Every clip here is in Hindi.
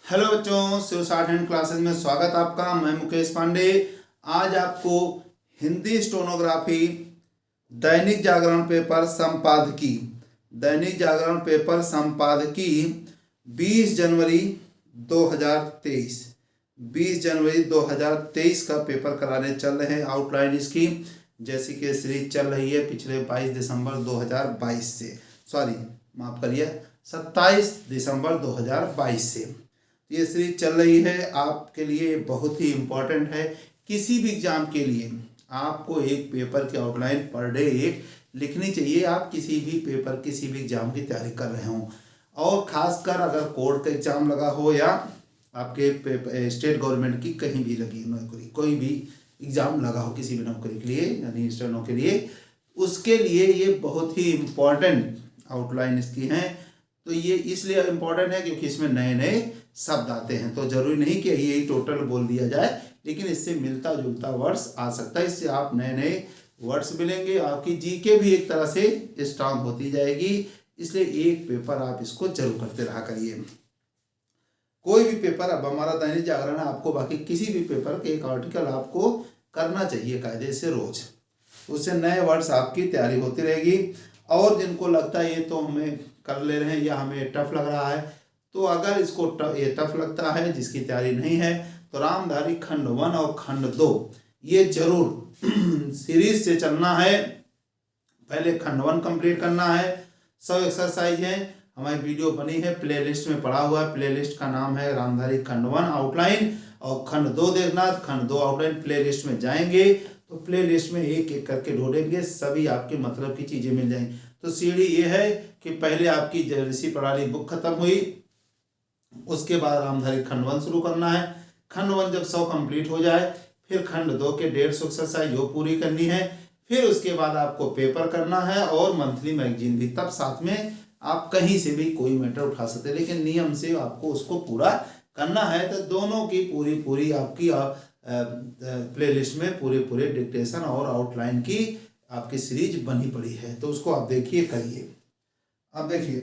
हेलो बच्चों, शिव साठ हैंड क्लासेस में स्वागत आपका। मैं मुकेश पांडे। आज आपको Hindi stenography Dainik Jagran paper संपादकी Dainik Jagran paper संपादकी 20 जनवरी 2023 20 जनवरी 2023 का पेपर कराने चल रहे हैं। आउटलाइन इसकी जैसी कि सीरीज चल रही है पिछले 22 दिसंबर 2022 से, सॉरी माफ करिए 27 दिसंबर 2022 से ये सीरीज चल रही है। आपके लिए बहुत ही इम्पोर्टेंट है। किसी भी एग्जाम के लिए आपको एक पेपर की आउटलाइन पर डे एक लिखनी चाहिए। आप किसी भी पेपर किसी भी एग्जाम की तैयारी कर रहे हो, और ख़ासकर अगर कोर्ट का एग्जाम लगा हो या आपके स्टेट गवर्नमेंट की कहीं भी लगी नौकरी, कोई भी एग्ज़ाम लगा हो किसी भी नौकरी के लिए यानी स्टेनो के लिए, उसके लिए ये बहुत ही इम्पोर्टेंट आउटलाइन इसकी है। तो ये इसलिए इम्पोर्टेंट है क्योंकि इसमें नए नए शब्द आते हैं। तो जरूरी नहीं कि यही टोटल बोल दिया जाए, लेकिन इससे मिलता जुलता वर्ड्स आ सकता है। इससे आप नए नए वर्ड्स मिलेंगे, आपकी जीके भी एक तरह से स्ट्रांग होती जाएगी। इसलिए एक पेपर आप इसको जरूर करते रहा करिए। कोई भी पेपर, अब हमारा दैनिक जागरण है, आपको बाकी किसी भी पेपर के एक आर्टिकल आपको करना चाहिए कायदे से रोज। उससे नए वर्ड्स आपकी तैयारी होती रहेगी। और जिनको लगता है ये तो हमें कर ले रहे हैं या हमें टफ लग रहा है, तो अगर इसको ये टफ लगता है, जिसकी तैयारी नहीं है, तो रामधारी खंड 1 और खंड 2 ये जरूर सीरीज से चलना है। पहले खंड 1 कंप्लीट करना है। 100 एक्सरसाइज है, हमारी वीडियो बनी है, प्लेलिस्ट में पड़ा हुआ है। प्लेलिस्ट का नाम है रामधारी खंड 1 आउटलाइन, और खंड 2 देखना। खंड 2 आउटलाइन प्लेलिस्ट में जाएंगे तो प्लेलिस्ट में एक एक करके ढूंढेंगे, सभी आपके मतलब की चीज़ें मिल जाएंगी। तो सीढ़ी ये है कि पहले आपकी ऋषि प्रणाली बुक खत्म हुई, उसके बाद रामधारी खंड 1 शुरू करना है। खंड 1 जब 100 कंप्लीट हो जाए, फिर खंड 2 के 150 एक्सरसाइज जो पूरी करनी है। फिर उसके बाद आपको पेपर करना है और मंथली मैगजीन भी। तब साथ में आप कहीं से भी कोई मैटर उठा सकते हैं, लेकिन नियम से आपको उसको पूरा करना है। तो दोनों की पूरी आपकी प्लेलिस्ट में पूरे डिक्टेशन और आउटलाइन की आपकी सीरीज बनी पड़ी है। तो उसको आप देखिए, करिए। अब देखिए,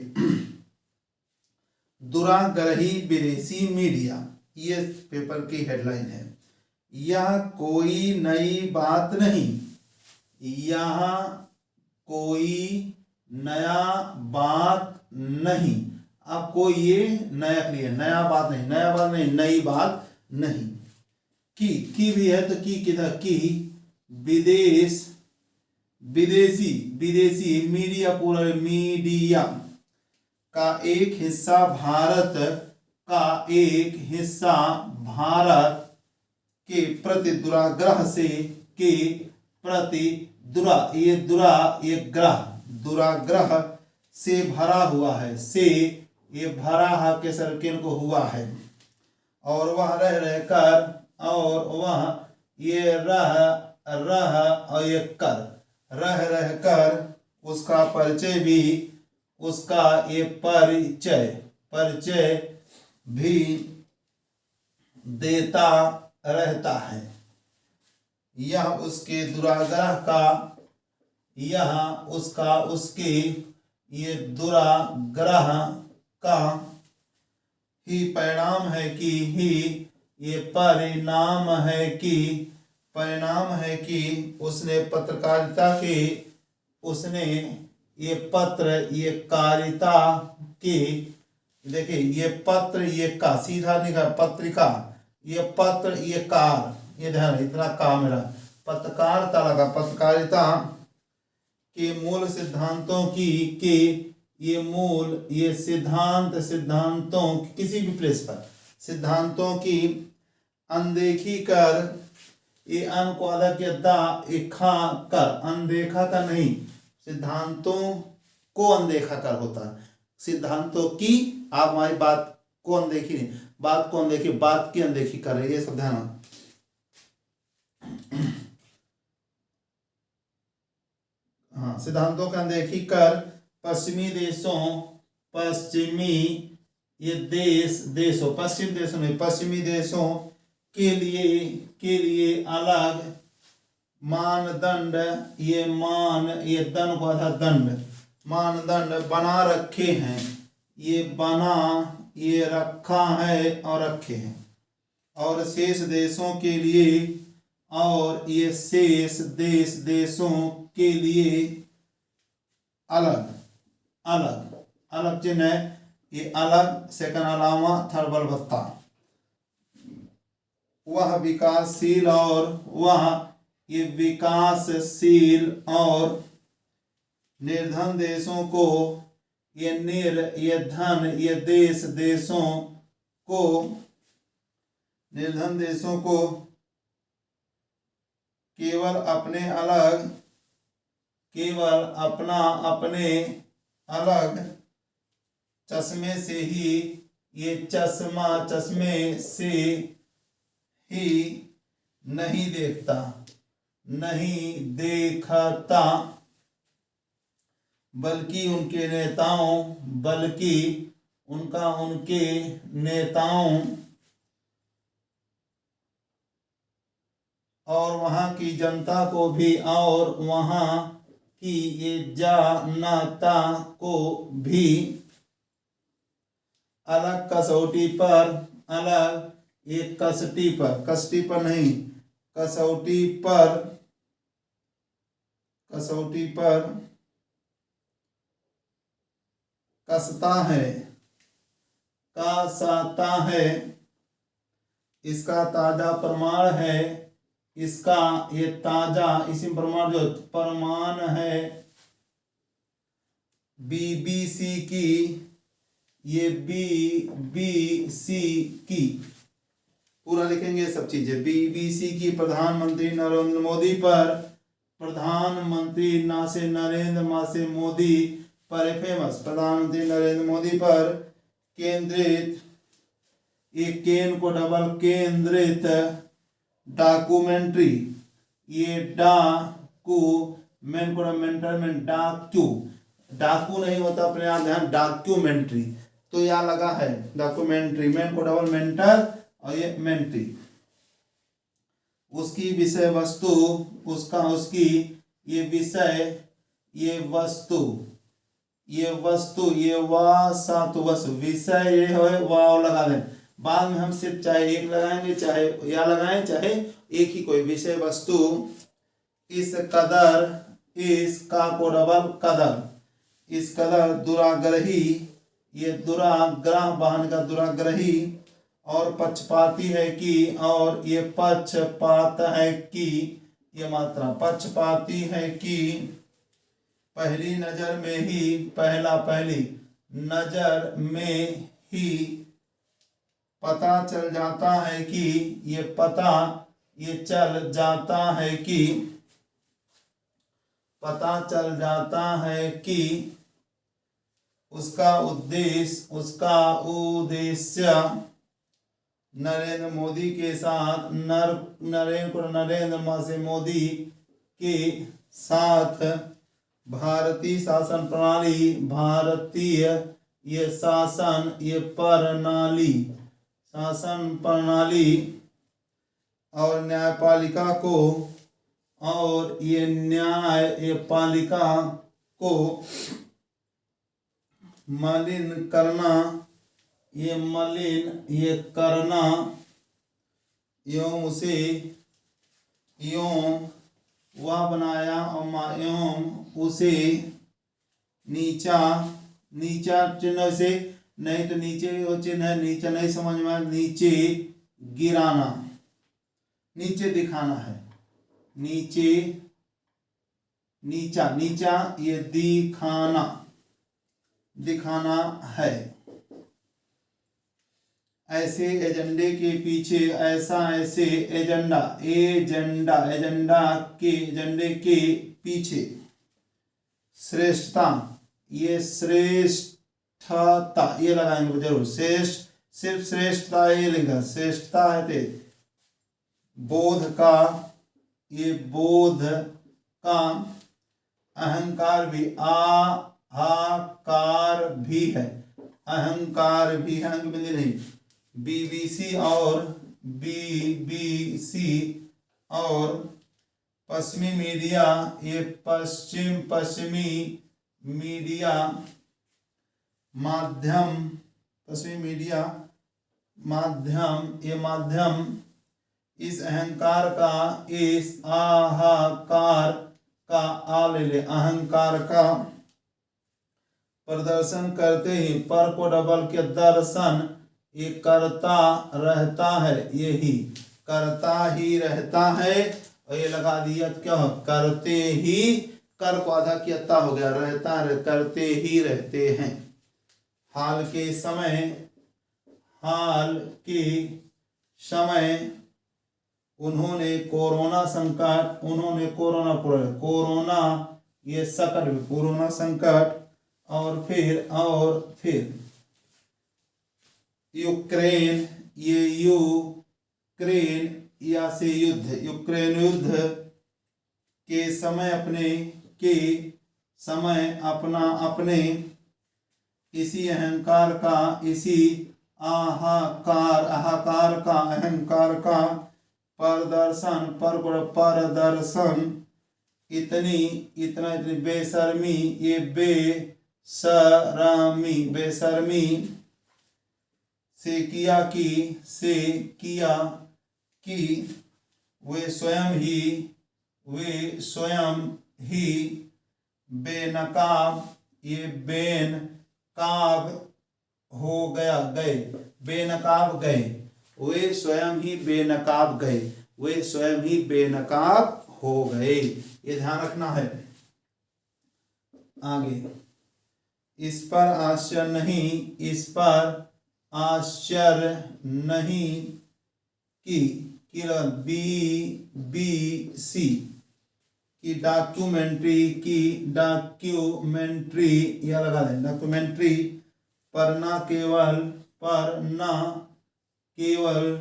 दुराग्रही विदेशी मीडिया, ये पेपर की हेडलाइन है। यह कोई नई बात नहीं, यह कोई नया बात नहीं। आपको ये नया लिए नया बात नहीं, नई बात नहीं। की भी है तो की किधर की, विदेशी मीडिया, पूरा मीडिया का एक हिस्सा भारत के प्रति दुराग्रह से दुराग्रह से भरा हुआ है। से ये भरा के सर्किल को हुआ है, और वह रह कर उसका परिचय भी देता रहता है। यह उसके दुराग्रह का ये दुराग्रह का ही परिणाम है कि उसने कारिता की, देखिए ये पत्र, ये का सीधा लिखा पत्रिका, ये पत्र, ये कार, ये ध्यान इतना काम मेरा पत्रकारिता लगा, पत्रकारिता के मूल सिद्धांतों ये सिद्धांतों किसी भी प्लेस पर सिद्धांतों की अनदेखी कर, ये अन को अलग खा कर, अनदेखा कर नहीं, सिद्धांतों को अनदेखा कर होता है। सिद्धांतों की, आप हमारी बात को अनदेखी नहीं, बात को अनदेखी, बात की अनदेखी कर रही है, सब ध्यान। हाँ, सिद्धांतों की अनदेखी कर पश्चिमी देशों के लिए अलग मानदंड, मानदंड बना रखे हैं। ये बना ये रखा है और रखे हैं, और शेष देशों के लिए, और ये शेष देशों के लिए अलग अलग अलग चिन्ह है। ये अलग, सेकंड अलावा, थर्ड बल भत्ता। वह विकासशील और वह ये विकासशील और निर्धन देशों को ये धन ये देशों को निर्धन देशों को केवल अपने अलग चश्मे से ही नहीं देखता, बल्कि उनके नेताओं और वहाँ की जनता को भी, और वहाँ की ये जनता को भी अलग कसौटी पर, अलग एक कसौटी पर नहीं, कसौटी पर कसता है। इसका ताजा प्रमाण है, इसका ये ताजा इसी प्रमाण जो प्रमाण है BBC की, ये BBC की, पूरा लिखेंगे सब चीजें। BBC की प्रधानमंत्री नरेंद्र मोदी पर, प्रधानमंत्री नरेंद्र मोदी पर फेमस, प्रधानमंत्री नरेंद्र मोदी पर केंद्रित, एक केन को डबल केंद्रित डॉक्यूमेंट्री, ये डाकू नहीं होता अपने आप ध्यान, डॉक्यूमेंट्री, तो यहाँ लगा है डॉक्यूमेंट्री, मेन को डबल मेंटर और ये मेंट्री। उसकी विषय वस्तु, उसकी ये विषय, ये वस्तु, ये विषय ये है, वाव लगा दें। बाद में हम सिर्फ चाहे एक लगाएंगे, चाहे या लगाएं, चाहे एक ही कोई विषय वस्तु इस का को डबल कदर दुराग्रही, ये दुराग्रह बहन का दुराग्रही और पक्षपाती है कि, और ये पक्षपात है कि, ये मात्रा पक्षपाती है कि पहली नजर में ही पता चल जाता है कि, ये चल जाता है कि उसका उद्देश्य नरेंद्र मोदी के साथ, नरेंद्र मोदी के साथ भारतीय शासन प्रणाली और न्यायपालिका को मलिन करना एवं वह बनाया एवं उसे नीचा चिन्ह से, नहीं तो नीचे वो चिन्ह है, नीचे नहीं समझ में, नीचे गिराना, नीचे दिखाना है, नीचा ये दिखाना है। ऐसे एजेंडे के पीछे, ऐसे एजेंडे के पीछे श्रेष्ठता, ये श्रेष्ठता ये लगाएंगे जरूर, सिर्फ श्रेष्ठता ये लिखा, श्रेष्ठता है ते बोध का अहंकार भी, आकार भी है, अहंकार भी है, अंक बिंदी नहीं। BBC और पश्चिमी मीडिया, ये पश्चिमी मीडिया माध्यम पश्चिमी मीडिया माध्यम, ये माध्यम इस अहंकार का, इस आहाकार का, आ ले ले, अहंकार का प्रदर्शन करते ही, पर को डबल के दर्शन, ये करता रहता है, यही करता ही रहता है। और ये लगा दिया क्या, करते ही, कर को आधा किया ता हो गया, रहता रह, करते ही रहते हैं। हाल के समय, हाल के समय उन्होंने कोरोना संकट, उन्होंने कोरोना ये संकट, कोरोना संकट, और फिर यूक्रेन, ये यूक्रेन या से युद्ध, यूक्रेन युद्ध के समय अपने इसी अहंकार का, इसी अहंकार का प्रदर्शन, इतना बेशर्मी, ये बेशर्मी से किया कि वे स्वयं ही बेनकाब, ये बेनकाब हो गए, बेनकाब गए, वे स्वयं ही बेनकाब गए, वे स्वयं ही बेनकाब हो गए। ये ध्यान रखना है। आगे, इस पर आश्चर्य नहीं, इस पर आश्चर्य नहीं कि BBC की डॉक्यूमेंट्री, यह लगा दें, डॉक्यूमेंट्री पर न केवल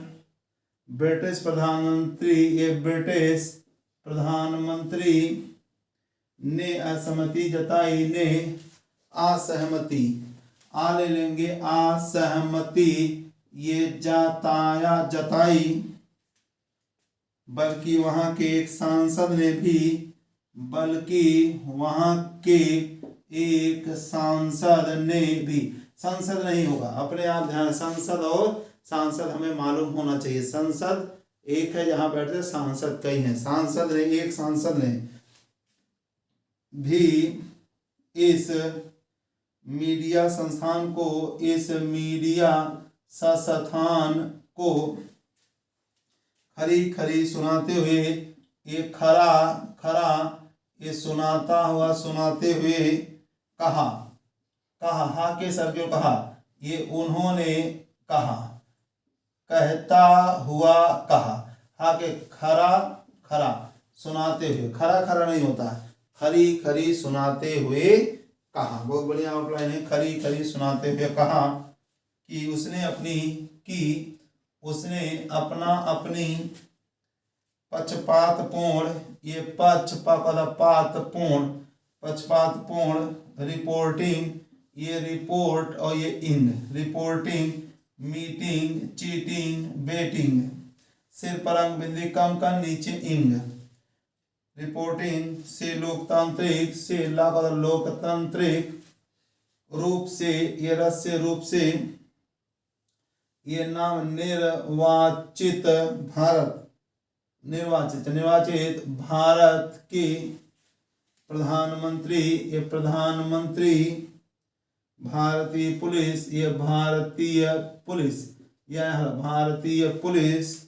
ब्रिटिश प्रधानमंत्री, ये ब्रिटिश प्रधानमंत्री ने असहमति ले लेंगे, असहमति ये जताई, बल्कि वहां के एक सांसद ने भी, संसद नहीं होगा, अपने आप ध्यान, संसद और सांसद हमें मालूम होना चाहिए। संसद एक है जहां बैठते, सांसद कई हैं, सांसद ने, एक सांसद ने भी इस मीडिया संस्थान को, इस मीडिया संस्थान को खरी सुनाते हुए, ये खरा ये सुनाते हुए कहा, हा के सर क्यों कहा, ये उन्होंने कहा, कहता हुआ कहा, हा के खरा सुनाते हुए, खरा नहीं होता, खरी सुनाते हुए कहा, बहुत बढ़िया आउटलाइन है। खरी सुनाते हुए कहा कि उसने अपनी पक्षपातपूर्ण, ये पक्षपातपूर्ण रिपोर्टिंग, ये रिपोर्ट और ये रिपोर्टिंग, मीटिंग, चीटिंग, बेटिंग, सिर पर अंग बिंदी कम कर, नीचे इंग, रिपोर्टिंग से लोकतांत्रिक, से लोकतांत्रिक रूप से, ये रस्य रूप से, ये नाम निर्वाचित भारत के प्रधानमंत्री, ये प्रधानमंत्री, भारतीय पुलिस, ये भारतीय पुलिस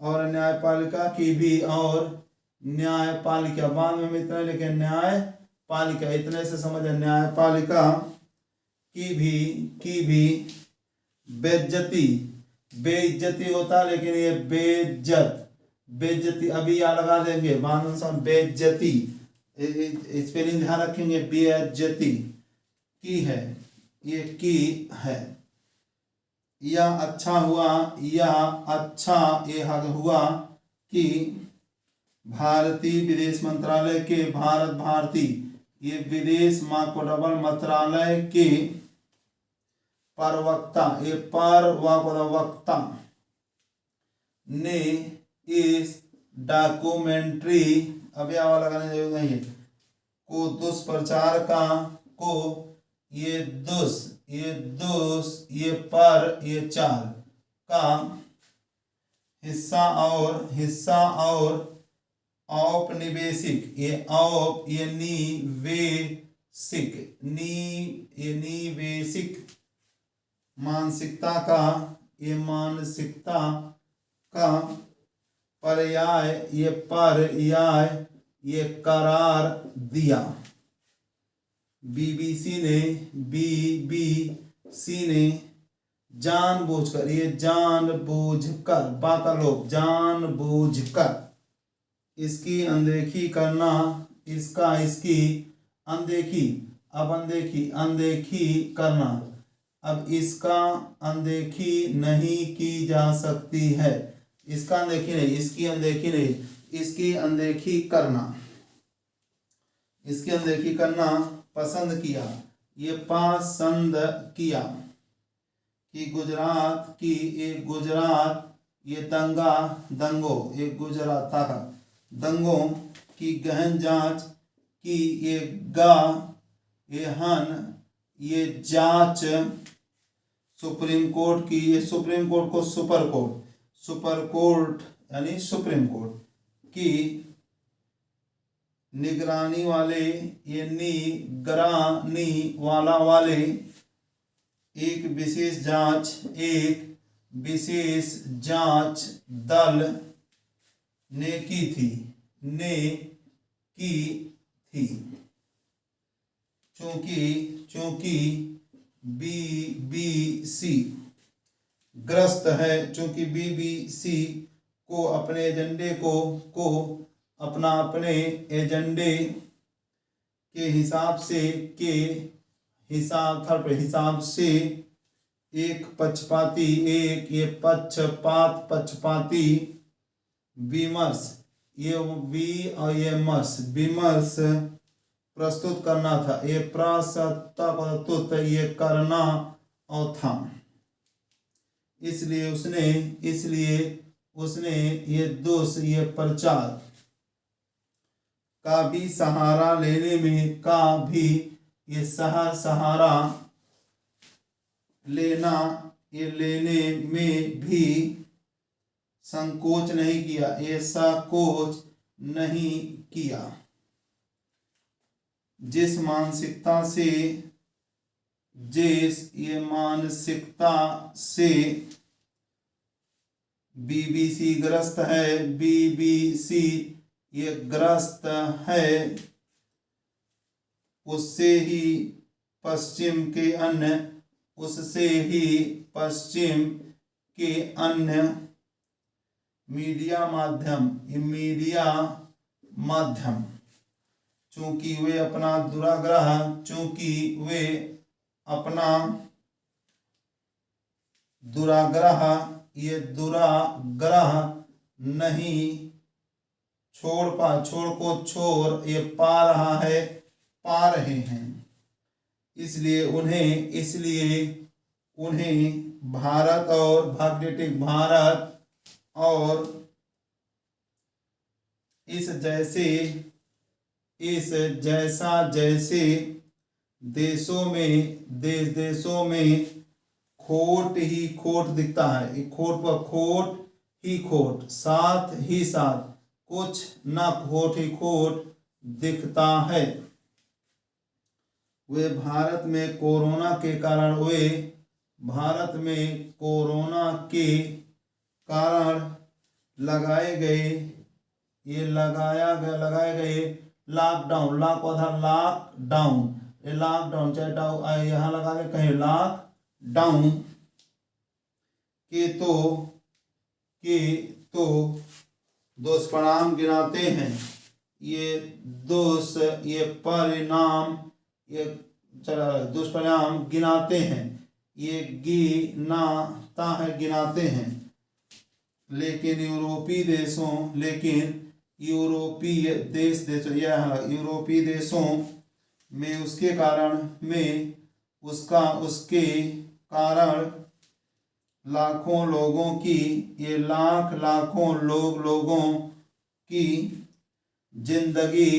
और न्यायपालिका की भी, और न्यायपालिका बाद में इतना लिखे, न्यायपालिका इतने से समझ, न्यायपालिका की भी बेइज्जती होता, लेकिन ये बेइज्जती अभी यहाँ लगा देंगे, बाद में समझ, बेइज्जती, स्पेलिंग ध्यान रखेंगे, बेइज्जती की है, ये की है। या अच्छा हुआ कि भारतीय विदेश मंत्रालय के, भारतीय ये विदेश मंत्रालय के प्रवक्ता ने इस डॉक्यूमेंट्री, अब यह वाला लगाने जरूरत नहीं है, को दुष्प्रचार का, को ये ये दोष, ये पर, ये चाल का हिस्सा और औपनिवेशिक, ये औप, ये निवेशिक मानसिकता का, ये मानसिकता का पर्याय, ये पर्याय, ये करार दिया। बीबीसी ने जानबूझकर, ये जानबूझकर, बाका लोग जानबूझकर इसकी अनदेखी करना, इसकी अनदेखी, अब अनदेखी करना, अब इसका अनदेखी नहीं की जा सकती है। इसका अनदेखी नहीं, इसकी अनदेखी नहीं, इसकी अनदेखी करना, इसकी अनदेखी करना पसंद किया, ये पसंद किया कि गुजरात की, एक गुजरात, ये दंगों, एक गुजरात था दंगों की गहन जांच की, ये ये हन, ये जांच सुप्रीम कोर्ट की, ये सुप्रीम कोर्ट को सुपर कोर्ट यानी सुप्रीम कोर्ट की निगरानी वाले, ये निगरानी वाले एक विशेष जांच दल ने की थी चूंकि बीबीसी ग्रस्त है, चूंकि बीबीसी को अपने एजेंडे अपने एजेंडे के हिसाब से एक पक्षपाती विमर्श, ये विमर्श प्रस्तुत करना था, ये प्रस्तुत ये करना और था। इसलिए उसने ये दोष, ये प्रचार का भी सहारा लेने में भी संकोच नहीं किया, जिस मानसिकता से बीबीसी ग्रस्त है, उससे ही पश्चिम के अन्य मीडिया माध्यम चूंकि वे अपना दुराग्रह नहीं छोड़ ये पा रहे हैं। इसलिए उन्हें भारत और इस जैसे देशों में खोट ही खोट दिखता है, खोट ही खोट, साथ ही साथ कुछ न खोट ही खोट दिखता है। वे भारत में कोरोना के कारण लगाए गए लॉकडाउन, चाहे यहाँ लगा दे कहीं लॉकडाउन के तो दुष्परिणाम गिनाते हैं। ये दुष्परिणाम गिनाते हैं, ये गिनाते हैं। लेकिन यूरोपीय देशों में उसके कारण लाखों लोगों की जिंदगी,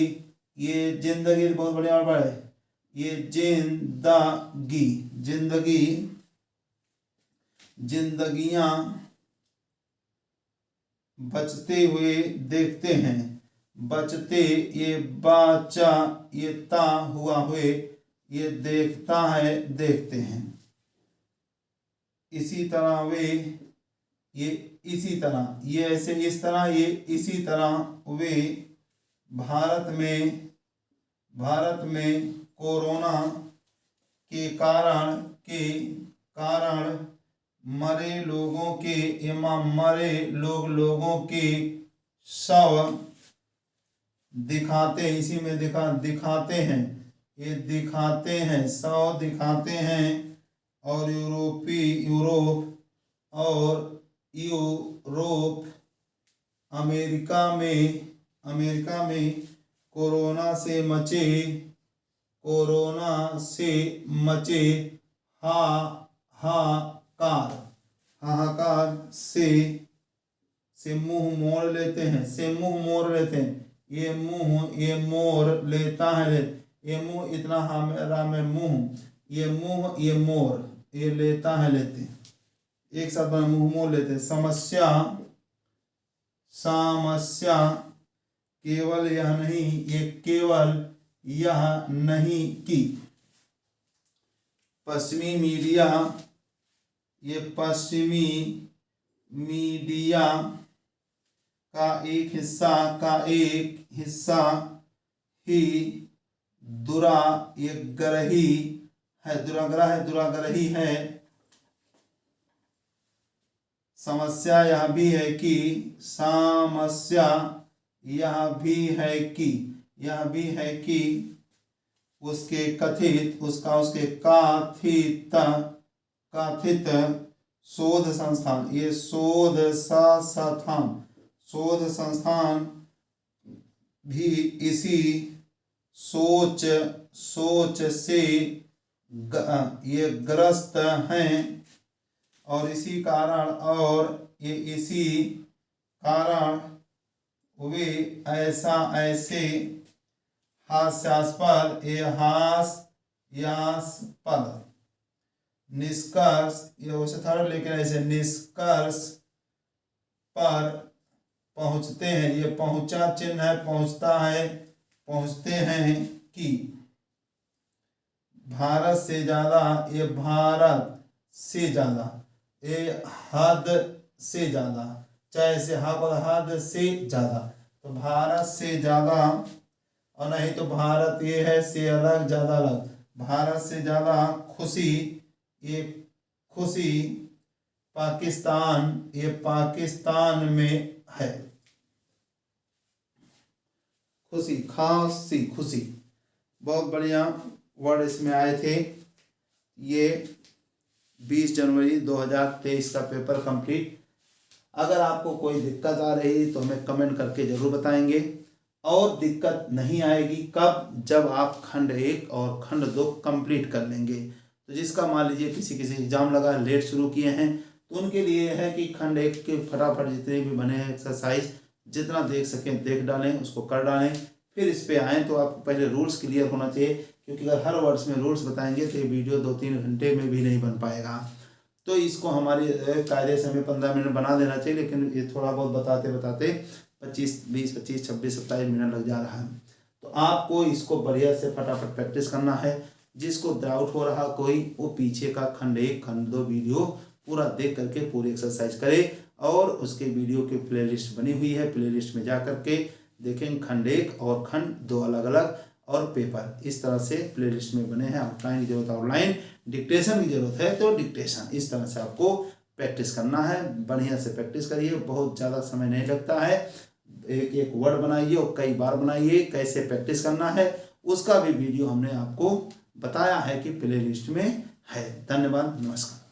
ये जिंदगी बहुत बढ़िया वर्ड है, ये जिंदगी जिंदगियां बचते हुए देखते हैं। बचते, ये बाचा, ये ता हुआ हुए, ये देखता है, देखते हैं। इसी तरह वे, ये इसी तरह, ये ऐसे इस तरह, ये इसी तरह वे भारत में कोरोना के कारण मरे लोगों के शव दिखाते, इसी में दिखाते हैं, ये दिखाते हैं, शव दिखाते हैं। और यूरोप अमेरिका में कोरोना से मचे हाहाकार से मुंह मोड़ लेते हैं, ये मोड़ लेता है, ये मुंह इतना हमारा में मुंह, ये मुंह, ये मोर, ये लेता है, लेते एक साथ मुंह मोड़ लेते हैं। समस्या केवल यह नहीं कि पश्चिमी मीडिया का एक हिस्सा ही दुराग्रही है। समस्या यह भी है कि उसके कथित शोध संस्थान भी इसी सोच से ये ग्रस्त हैं। और इसी कारण वे ऐसे हास्यास्पद निष्कर्ष, ये वैसे था लेकिन ऐसे निष्कर्ष पर पहुंचते हैं, ये पहुंचा चिन्ह है, पहुंचते हैं कि भारत से ज्यादा, ये हद से ज्यादा, चाहे से हद से ज्यादा, तो भारत से ज्यादा, और नहीं तो भारत ये है से अलग, ज्यादा अलग, भारत से ज्यादा खुशी पाकिस्तान में है। खुशी बहुत बढ़िया वर्ड इसमें आए थे। ये 20 जनवरी 2023 का पेपर कंप्लीट। अगर आपको कोई दिक्कत आ रही तो हमें कमेंट करके ज़रूर बताएंगे। और दिक्कत नहीं आएगी कब? जब आप खंड 1 और खंड 2 कंप्लीट कर लेंगे। तो जिसका मान लीजिए किसी एग्जाम लगा, लेट शुरू किए हैं, तो उनके लिए है कि खंड 1 के फटाफट जितने भी बने हैं एक्सरसाइज, जितना देख सकें देख डालें, उसको कर डालें, फिर इस पे आएँ। तो आपको पहले रूल्स क्लियर होना चाहिए, क्योंकि अगर हर वर्ड्स में रूल्स बताएंगे तो ये वीडियो 2-3 घंटे में भी नहीं बन पाएगा। तो इसको हमारे कायदे से हमें 15 मिनट बना देना चाहिए, लेकिन ये थोड़ा बहुत बताते 25, 26, 27 मिनट लग जा रहा है। तो आपको इसको बढ़िया से फटाफट प्रैक्टिस करना है। जिसको डाउट हो रहा कोई, वो पीछे का खंड 1 खंड 2 वीडियो पूरा देख करके पूरी एक्सरसाइज करे। और उसके वीडियो की प्लेलिस्ट बनी हुई है, प्लेलिस्ट में जा करके देखें खंड 1 और खंड 2 अलग अलग, और पेपर इस तरह से प्लेलिस्ट में बने हैं। आउटलाइन की जरूरत आउटलाइन, डिक्टेशन की जरूरत है तो डिक्टेशन, इस तरह से आपको प्रैक्टिस करना है। बढ़िया से प्रैक्टिस करिए, बहुत ज़्यादा समय नहीं लगता है। एक वर्ड बनाइए और कई बार बनाइए। कैसे प्रैक्टिस करना है उसका भी वीडियो हमने आपको बताया है कि प्लेलिस्ट में है। धन्यवाद, नमस्कार।